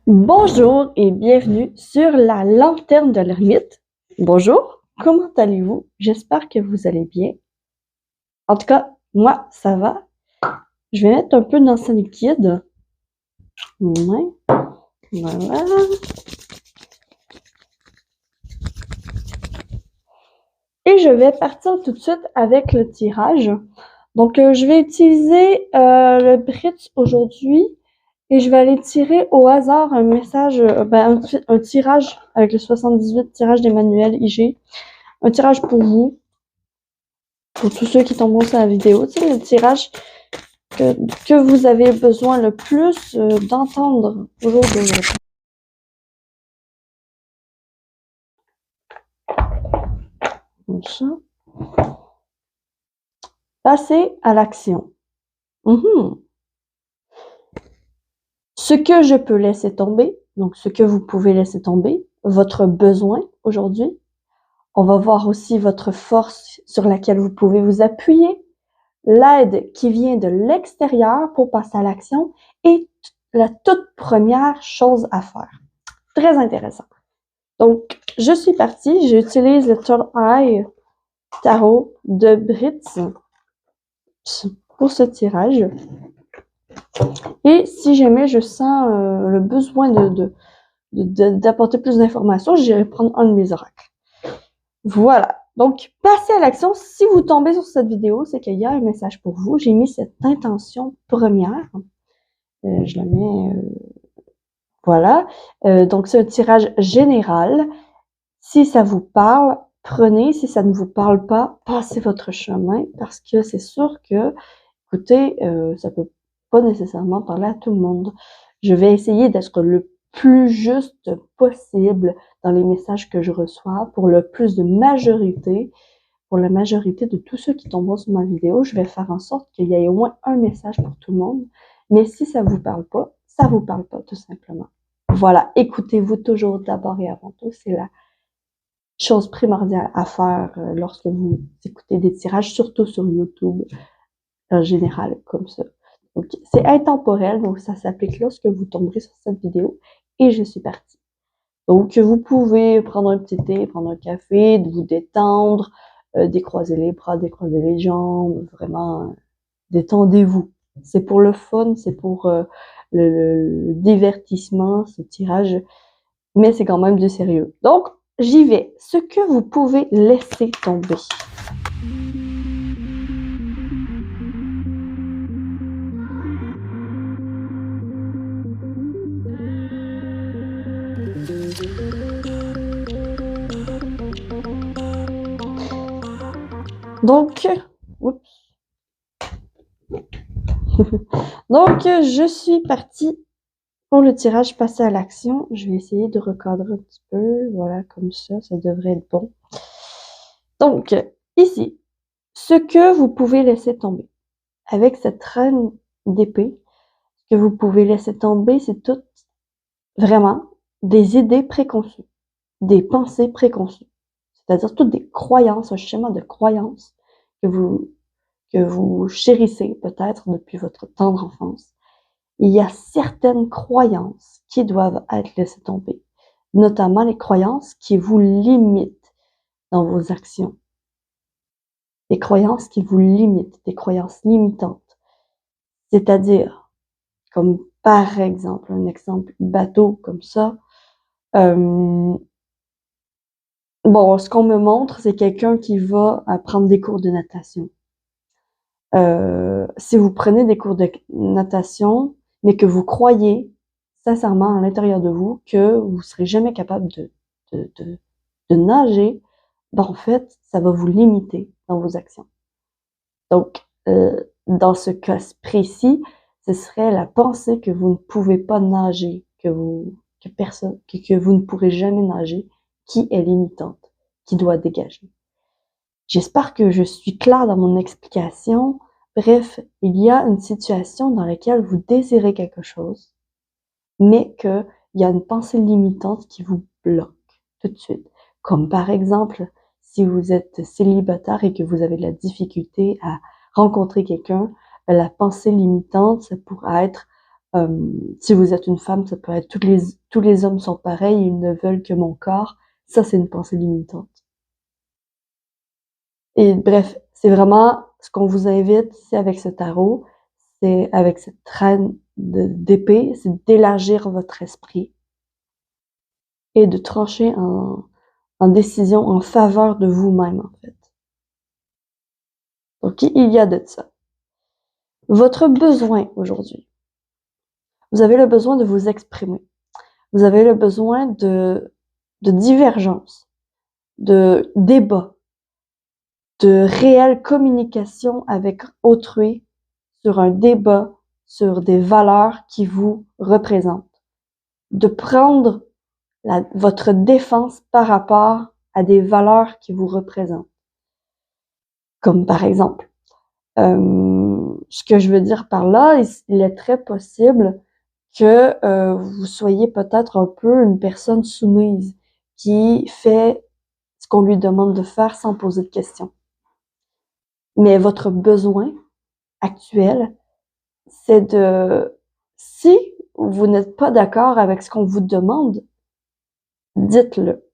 Bonjour et bienvenue sur la lanterne de l'ermite. Bonjour, comment allez-vous? J'espère que vous allez bien. En tout cas, moi, ça va. Je vais mettre un peu d'encens liquide. Ouais, voilà. Et je vais partir tout de suite avec le tirage. Donc, je vais utiliser le Britz aujourd'hui. Et je vais aller tirer au hasard un message, un tirage avec le 78 tirage d'Emmanuel IG. Un tirage pour vous, pour tous ceux qui tomberont sur la vidéo. Tu sais, le tirage que vous avez besoin le plus d'entendre au jour d'aujourd'hui. Comme ça. Passer à l'action. Ce que je peux laisser tomber, donc ce que vous pouvez laisser tomber, votre besoin aujourd'hui. On va voir aussi votre force sur laquelle vous pouvez vous appuyer, l'aide qui vient de l'extérieur pour passer à l'action et la toute première chose à faire. Très intéressant. Donc, je suis partie. J'utilise le Third Eye Tarot de Britz pour ce tirage. Et si jamais je sens le besoin d'apporter plus d'informations, j'irai prendre un de mes oracles. Voilà. Donc, passez à l'action. Si vous tombez sur cette vidéo, c'est qu'il y a un message pour vous. J'ai mis cette intention première. Je la mets... voilà. Donc, c'est un tirage général. Si ça vous parle, prenez. Si ça ne vous parle pas, passez votre chemin parce que c'est sûr que, écoutez, ça peut pas nécessairement parler à tout le monde. Je vais essayer d'être le plus juste possible dans les messages que je reçois pour le plus de majorité. Pour la majorité de tous ceux qui tomberont sur ma vidéo, je vais faire en sorte qu'il y ait au moins un message pour tout le monde. Mais si ça vous parle pas, ça vous parle pas, tout simplement. Voilà, écoutez-vous toujours d'abord et avant tout. C'est la chose primordiale à faire lorsque vous écoutez des tirages, surtout sur YouTube, en général, comme ça. Donc, c'est intemporel, donc ça s'applique lorsque vous tomberez sur cette vidéo. Et je suis partie. Donc, vous pouvez prendre un petit thé, prendre un café, vous détendre, décroiser les bras, décroiser les jambes, vraiment, détendez-vous. C'est pour le fun, c'est pour le divertissement, ce tirage, mais c'est quand même du sérieux. Donc, j'y vais. Ce que vous pouvez laisser tomber. Donc, oups. Donc, je suis partie pour le tirage passer à l'action. Je vais essayer de recadrer un petit peu. Voilà, comme ça devrait être bon. Donc, ici, ce que vous pouvez laisser tomber. Avec cette reine d'épée, ce que vous pouvez laisser tomber, c'est tout vraiment des idées préconçues, des pensées préconçues. C'est-à-dire toutes des croyances, un schéma de croyances que vous chérissez peut-être depuis votre tendre enfance. Il y a certaines croyances qui doivent être laissées tomber, notamment les croyances qui vous limitent dans vos actions. Des croyances qui vous limitent, des croyances limitantes. C'est-à-dire, comme par exemple, un exemple bateau comme ça, bon, ce qu'on me montre, c'est quelqu'un qui va prendre des cours de natation. Si vous prenez des cours de natation, mais que vous croyez sincèrement à l'intérieur de vous que vous serez jamais capable de nager, ben en fait, ça va vous limiter dans vos actions. Donc, dans ce cas précis, ce serait la pensée que vous ne pouvez pas nager, que vous ne pourrez jamais nager, qui est limitante, qui doit dégager. J'espère que je suis claire dans mon explication. Bref, il y a une situation dans laquelle vous désirez quelque chose, mais qu'il y a une pensée limitante qui vous bloque tout de suite. Comme par exemple, si vous êtes célibataire et que vous avez de la difficulté à rencontrer quelqu'un, la pensée limitante, ça pourrait être Si vous êtes une femme, ça peut être tous les hommes sont pareils, ils ne veulent que mon corps. Ça, c'est une pensée limitante. Et bref, c'est vraiment ce qu'on vous invite, c'est avec ce tarot, c'est avec cette reine d'épée, c'est d'élargir votre esprit et de trancher en décision en faveur de vous-même, en fait. Donc, il y a de ça. Votre besoin aujourd'hui. Vous avez le besoin de vous exprimer. Vous avez le besoin de divergence, de débat, de réelle communication avec autrui sur un débat, sur des valeurs qui vous représentent. De prendre votre défense par rapport à des valeurs qui vous représentent. Comme par exemple, ce que je veux dire par là, il est très possible que vous soyez peut-être un peu une personne soumise qui fait ce qu'on lui demande de faire sans poser de questions. Mais votre besoin actuel, c'est si vous n'êtes pas d'accord avec ce qu'on vous demande, dites-le.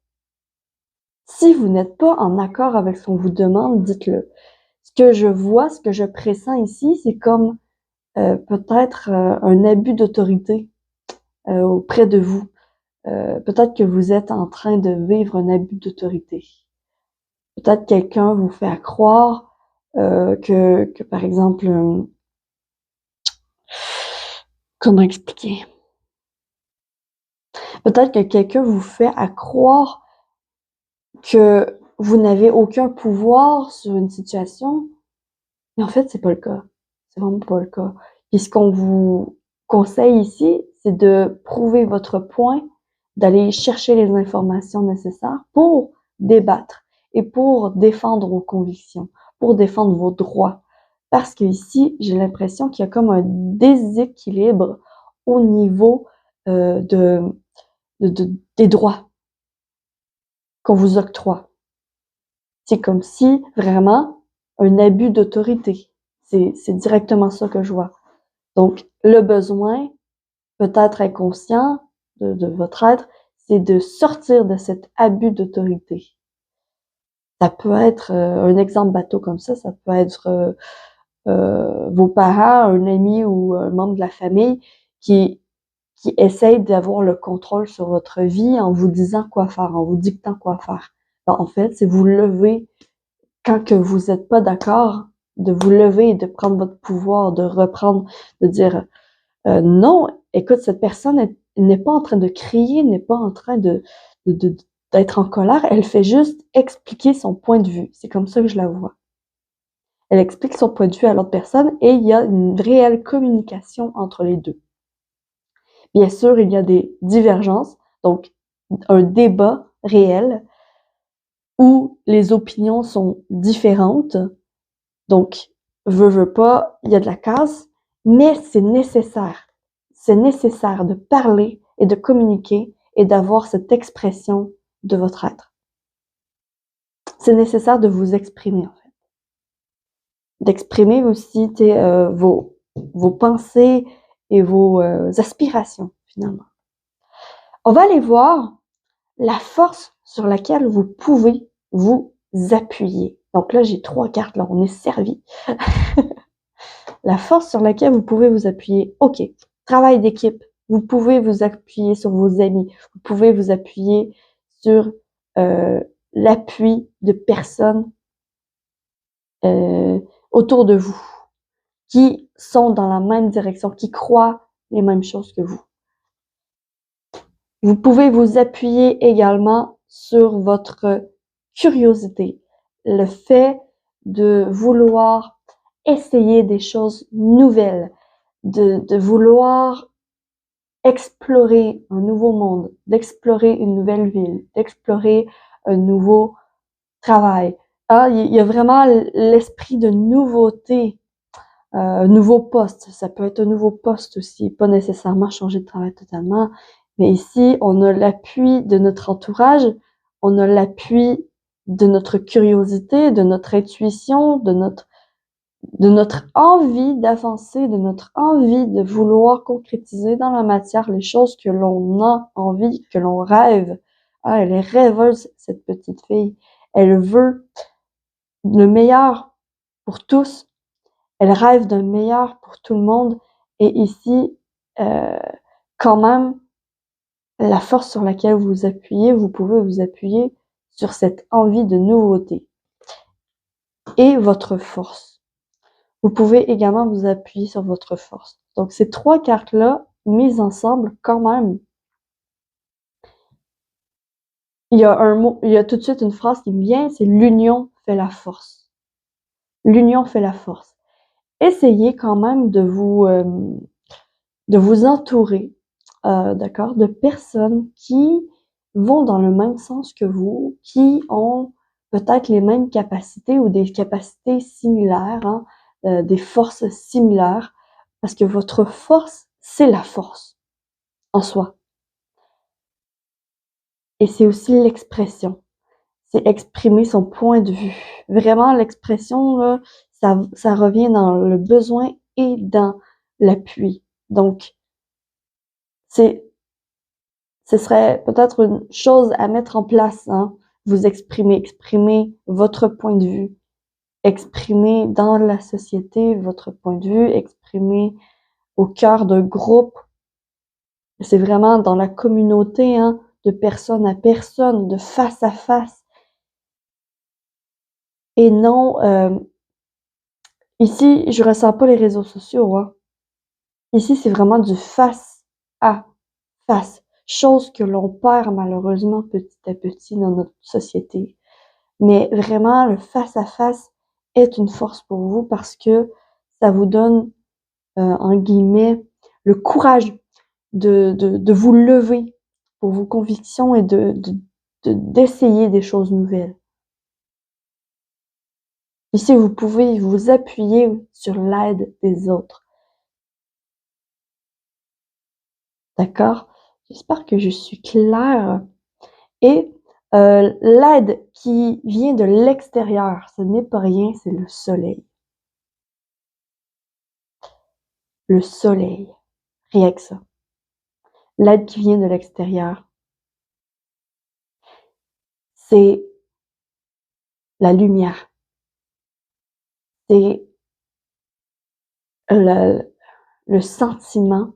Si vous n'êtes pas en accord avec ce qu'on vous demande, dites-le. Ce que je vois, ce que je pressens ici, c'est comme peut-être un abus d'autorité auprès de vous. Peut-être que vous êtes en train de vivre un abus d'autorité. Peut-être quelqu'un vous fait croire que par exemple, comment expliquer? Peut-être que quelqu'un vous fait croire que vous n'avez aucun pouvoir sur une situation, mais en fait, c'est pas le cas. C'est vraiment pas le cas. Puis ce qu'on vous conseille ici, c'est de prouver votre point, d'aller chercher les informations nécessaires pour débattre et pour défendre vos convictions, pour défendre vos droits. Parce que ici, j'ai l'impression qu'il y a comme un déséquilibre au niveau des droits qu'on vous octroie. C'est comme si vraiment un abus d'autorité. C'est directement ça que je vois. Donc, le besoin, peut-être inconscient de votre être, c'est de sortir de cet abus d'autorité. Ça peut être un exemple bateau comme ça peut être vos parents, un ami ou un membre de la famille qui essaye d'avoir le contrôle sur votre vie en vous disant quoi faire, en vous dictant quoi faire. Ben, en fait, c'est vous lever quand que vous n'êtes pas d'accord, de vous lever et de prendre votre pouvoir, de reprendre, de dire non, écoute, cette personne n'est pas en train de crier, n'est pas en train d'être en colère, elle fait juste expliquer son point de vue. C'est comme ça que je la vois. Elle explique son point de vue à l'autre personne et il y a une réelle communication entre les deux. Bien sûr, il y a des divergences, donc un débat réel où les opinions sont différentes. Donc, veut pas, il y a de la casse, mais c'est nécessaire. C'est nécessaire de parler et de communiquer et d'avoir cette expression de votre être. C'est nécessaire de vous exprimer, en fait. D'exprimer aussi vos pensées et vos aspirations, finalement. On va aller voir la force sur laquelle vous pouvez vous appuyer. Donc là, j'ai 3 cartes, là, on est servi. La force sur laquelle vous pouvez vous appuyer. OK, travail d'équipe. Vous pouvez vous appuyer sur vos amis. Vous pouvez vous appuyer sur l'appui de personnes autour de vous qui sont dans la même direction, qui croient les mêmes choses que vous. Vous pouvez vous appuyer également sur votre curiosité, le fait de vouloir essayer des choses nouvelles, de vouloir explorer un nouveau monde, d'explorer une nouvelle ville, d'explorer un nouveau travail. Ah, il y a vraiment l'esprit de nouveauté, nouveau poste. Ça peut être un nouveau poste aussi, pas nécessairement changer de travail totalement. Mais ici, on a l'appui de notre entourage, on a l'appui de notre curiosité, de notre intuition, de notre de notre envie d'avancer, de notre envie de vouloir concrétiser dans la matière les choses que l'on a envie, que l'on rêve. Ah, elle est rêveuse, cette petite fille. Elle veut le meilleur pour tous. Elle rêve d'un meilleur pour tout le monde. Et ici, quand même, la force sur laquelle vous vous appuyez, vous pouvez vous appuyer sur cette envie de nouveauté. Et votre force. Vous pouvez également vous appuyer sur votre force. Donc, ces trois cartes-là, mises ensemble, quand même, il y a un mot, il y a tout de suite une phrase qui me vient, c'est l'union fait la force. L'union fait la force. Essayez quand même de vous entourer, d'accord, de personnes qui vont dans le même sens que vous, qui ont peut-être les mêmes capacités ou des capacités similaires, hein, des forces similaires, parce que votre force, c'est la force en soi. Et c'est aussi l'expression. C'est exprimer son point de vue. Vraiment, l'expression, là, ça revient dans le besoin et dans l'appui. Donc, ce serait peut-être une chose à mettre en place, hein. Vous exprimer votre point de vue. Exprimer dans la société votre point de vue, exprimer au cœur d'un groupe. C'est vraiment dans la communauté, hein, de personne à personne, de face à face. Et non, ici, je ressens pas les réseaux sociaux, hein. Ici, c'est vraiment du face à face. Chose que l'on perd malheureusement petit à petit dans notre société. Mais vraiment, le face à face est une force pour vous parce que ça vous donne, en guillemets, le courage de vous lever pour vos convictions et d'essayer des choses nouvelles. Ici, vous pouvez vous appuyer sur l'aide des autres. D'accord? J'espère que je suis claire. Et l'aide qui vient de l'extérieur, ce n'est pas rien, c'est le soleil. Le soleil, rien que ça. L'aide qui vient de l'extérieur, c'est la lumière. C'est le sentiment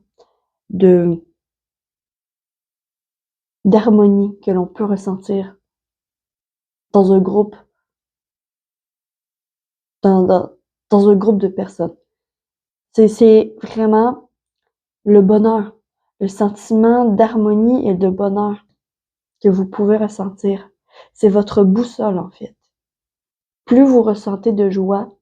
d'harmonie que l'on peut ressentir dans un groupe, dans un groupe de personnes. C'est vraiment le bonheur, le sentiment d'harmonie et de bonheur que vous pouvez ressentir. C'est votre boussole, en fait. Plus vous ressentez de joie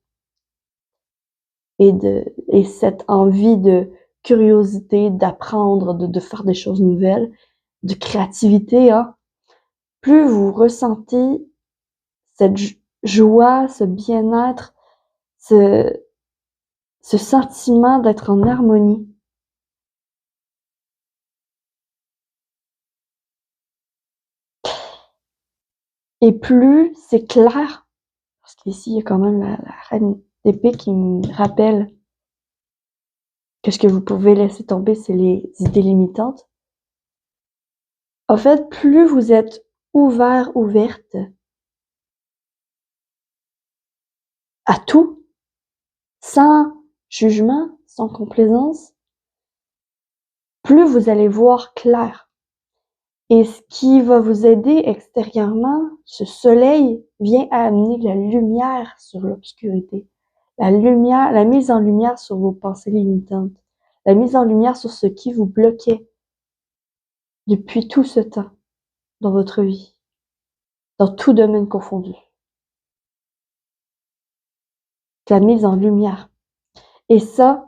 et cette envie de curiosité, d'apprendre, de faire des choses nouvelles, de créativité, hein, plus vous ressentez cette joie, ce bien-être, ce sentiment d'être en harmonie. Et plus c'est clair, parce qu'ici, il y a quand même la reine d'épée qui me rappelle que ce que vous pouvez laisser tomber, c'est les idées limitantes. En fait, plus vous êtes ouvert, ouverte à tout, sans jugement, sans complaisance, plus vous allez voir clair. Et ce qui va vous aider extérieurement, ce soleil vient à amener la lumière sur l'obscurité. La lumière, la mise en lumière sur vos pensées limitantes. La mise en lumière sur ce qui vous bloquait depuis tout ce temps dans votre vie. Dans tout domaine confondu. La mise en lumière. Et ça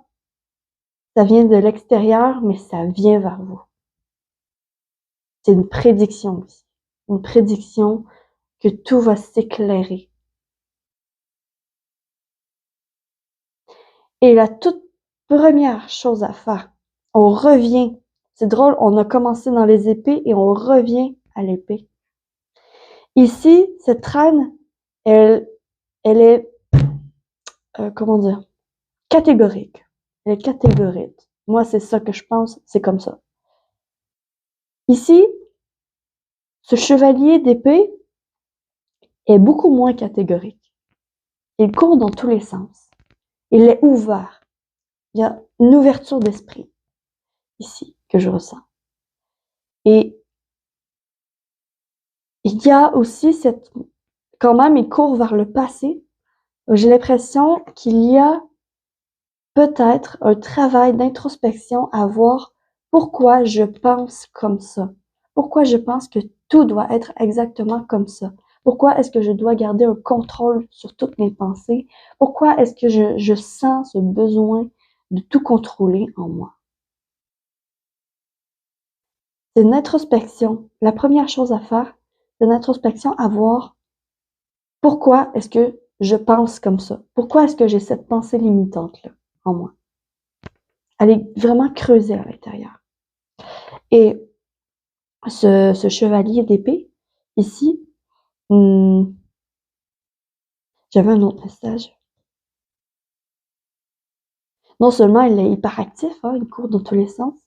vient de l'extérieur, mais ça vient vers vous. C'est une prédiction aussi. Une prédiction que tout va s'éclairer. Et la toute première chose à faire, on revient. C'est drôle, on a commencé dans les épées et on revient à l'épée. Ici, cette reine, elle est comment dire, catégorique. Elle est catégorique. Moi, c'est ça que je pense, c'est comme ça. Ici, ce chevalier d'épée est beaucoup moins catégorique. Il court dans tous les sens. Il est ouvert. Il y a une ouverture d'esprit ici que je ressens. Et il y a aussi quand même, il court vers le passé. J'ai l'impression qu'il y a peut-être un travail d'introspection à voir pourquoi je pense comme ça. Pourquoi je pense que tout doit être exactement comme ça. Pourquoi est-ce que je dois garder un contrôle sur toutes mes pensées? Pourquoi est-ce que je sens ce besoin de tout contrôler en moi? C'est une introspection. La première chose à faire, c'est une introspection à voir pourquoi est-ce que je pense comme ça? Pourquoi est-ce que j'ai cette pensée limitante-là en moi? Aller vraiment creuser à l'intérieur. Et ce chevalier d'épée, ici, j'avais un autre message. Non seulement il est hyperactif, hein, il court dans tous les sens,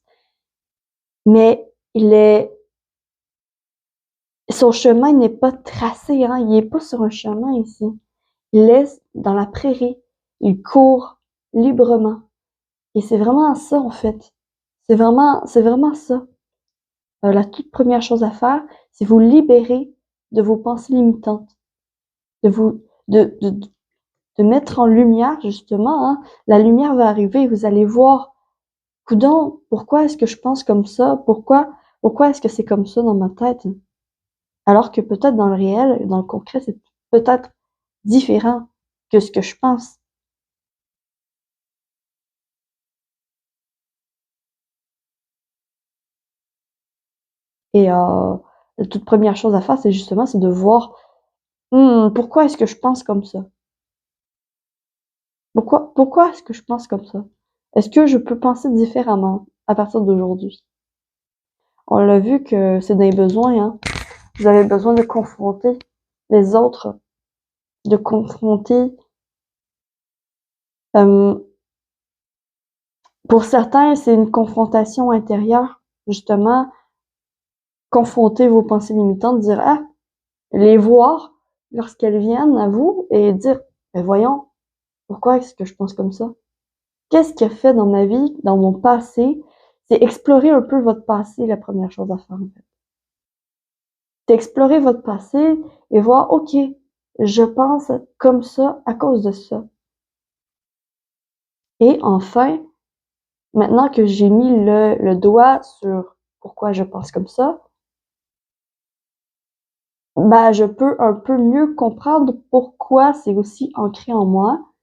mais son chemin n'est pas tracé, hein, il n'est pas sur un chemin ici. Il est dans la prairie, il court librement. Et c'est vraiment ça, en fait. C'est vraiment ça. La toute première chose à faire, c'est vous libérer de vos pensées limitantes, de mettre en lumière, justement, hein, la lumière va arriver, vous allez voir, coudonc, pourquoi est-ce que je pense comme ça? Pourquoi est-ce que c'est comme ça dans ma tête? Alors que peut-être dans le réel, dans le concret, c'est peut-être différent que ce que je pense. Et la toute première chose à faire, c'est justement, c'est de voir, pourquoi est-ce que je pense comme ça? Pourquoi est-ce que je pense comme ça? Est-ce que je peux penser différemment à partir d'aujourd'hui? On l'a vu que c'est des besoins, hein. Vous avez besoin de confronter les autres, de confronter. Pour certains, c'est une confrontation intérieure, justement, confronter vos pensées limitantes, dire les voir lorsqu'elles viennent à vous et dire, ben voyons, pourquoi est-ce que je pense comme ça? Qu'est-ce qui a fait dans ma vie, dans mon passé? C'est explorer un peu votre passé, la première chose à faire, en fait. C'est explorer votre passé et voir, OK, je pense comme ça à cause de ça. Et enfin, maintenant que j'ai mis le doigt sur pourquoi je pense comme ça, bah, je peux un peu mieux comprendre pourquoi c'est aussi ancré en moi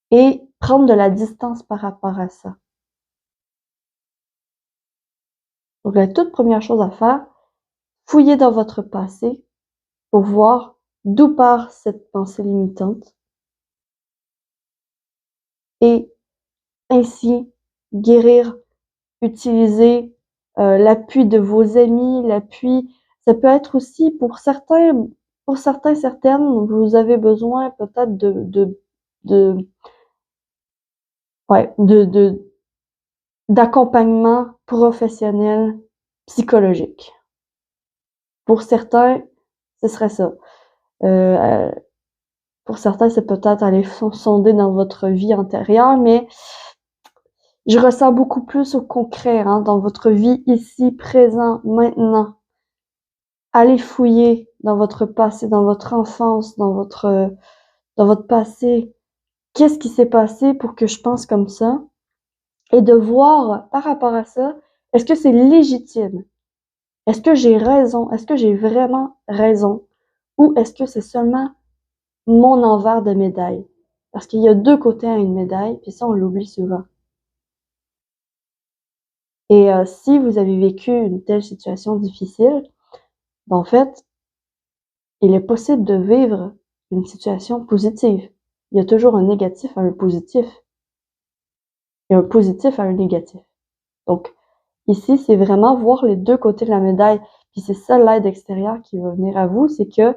et prendre de la distance par rapport à ça. Donc, la toute première chose à faire, fouiller dans votre passé pour voir d'où part cette pensée limitante et ainsi guérir, utiliser l'appui de vos amis, l'appui, ça peut être aussi pour certains, certaines, vous avez besoin peut-être de, ouais, d'accompagnement professionnel psychologique. Pour certains, ce serait ça. Euh, pour certains, c'est peut-être aller sonder dans votre vie antérieure, mais je ressens beaucoup plus au concret, hein, dans votre vie ici, présent, maintenant. Allez fouiller dans votre passé, dans votre enfance, dans votre passé. Qu'est-ce qui s'est passé pour que je pense comme ça? Et de voir par rapport à ça, est-ce que c'est légitime? Est-ce que j'ai raison? Est-ce que j'ai vraiment raison? Ou est-ce que c'est seulement mon envers de médaille? Parce qu'il y a deux côtés à une médaille, puis ça, on l'oublie souvent. Et si vous avez vécu une telle situation difficile, ben en fait, il est possible de vivre une situation positive. Il y a toujours un négatif à un positif et un positif à un négatif. Donc, ici, c'est vraiment voir les deux côtés de la médaille. Puis c'est ça l'aide extérieure qui va venir à vous, c'est que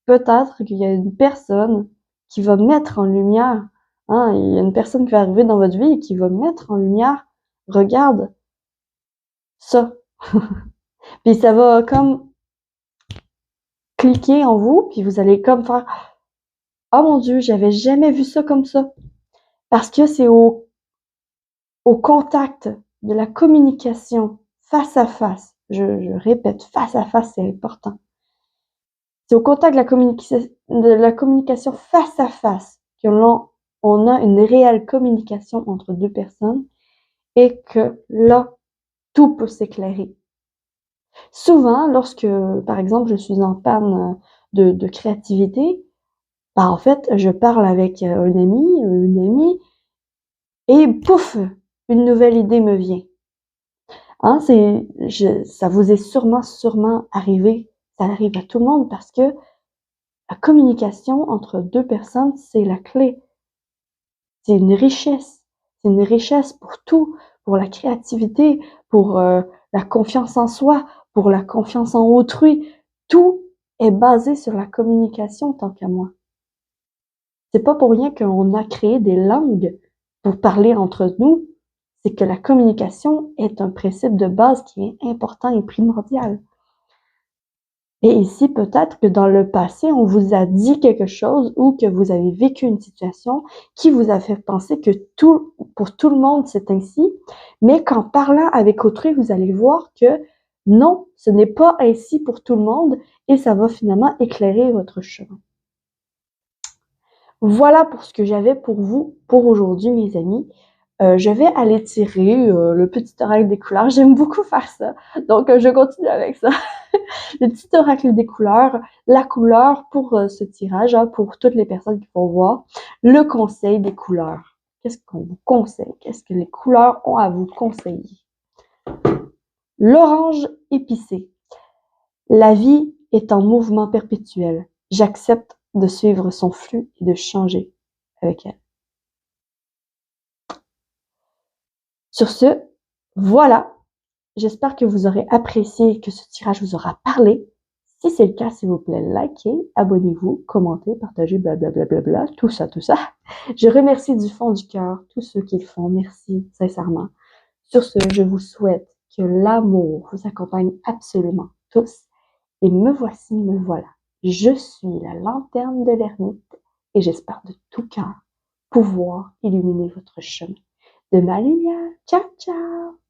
peut-être qu'il y a une personne qui va mettre en lumière, hein, il y a une personne qui va arriver dans votre vie et qui va mettre en lumière, regarde ça. Puis ça va comme cliquer en vous, puis vous allez comme faire, oh mon Dieu, j'avais jamais vu ça comme ça. Parce que c'est au contact de la communication face à face. Je répète, face à face, c'est important. C'est au contact de la communication face à face que on a une réelle communication entre deux personnes et que là, tout peut s'éclairer. Souvent, lorsque, par exemple, je suis en panne de créativité, bah, en fait, je parle avec un ami, une amie, et pouf, une nouvelle idée me vient. Hein, ça vous est sûrement arrivé, ça arrive à tout le monde parce que la communication entre deux personnes, c'est la clé. C'est une richesse. C'est une richesse pour tout, pour la créativité, pour la confiance en soi, pour la confiance en autrui. Tout est basé sur la communication, tant qu'à moi. C'est pas pour rien qu'on a créé des langues pour parler entre nous. C'est que la communication est un principe de base qui est important et primordial. Et ici, peut-être que dans le passé, on vous a dit quelque chose ou que vous avez vécu une situation qui vous a fait penser que pour tout le monde, c'est ainsi. Mais qu'en parlant avec autrui, vous allez voir que non, ce n'est pas ainsi pour tout le monde et ça va finalement éclairer votre chemin. Voilà pour ce que j'avais pour vous pour aujourd'hui, mes amis. Je vais aller tirer le petit oracle des couleurs. J'aime beaucoup faire ça. Donc, je continue avec ça. Le petit oracle des couleurs. La couleur pour ce tirage, hein, pour toutes les personnes qui vont voir. Le conseil des couleurs. Qu'est-ce qu'on vous conseille? Qu'est-ce que les couleurs ont à vous conseiller? L'orange épicé. La vie est en mouvement perpétuel. J'accepte de suivre son flux et de changer avec elle. Sur ce, voilà. J'espère que vous aurez apprécié, que ce tirage vous aura parlé. Si c'est le cas, s'il vous plaît, likez, abonnez-vous, commentez, partagez, blablabla, tout ça, tout ça. Je remercie du fond du cœur tous ceux qui le font. Merci, sincèrement. Sur ce, je vous souhaite que l'amour vous accompagne absolument tous. Et me voici, me voilà. Je suis la lanterne de l'ermite et j'espère de tout cœur pouvoir illuminer votre chemin de ma lumière. Ciao, ciao!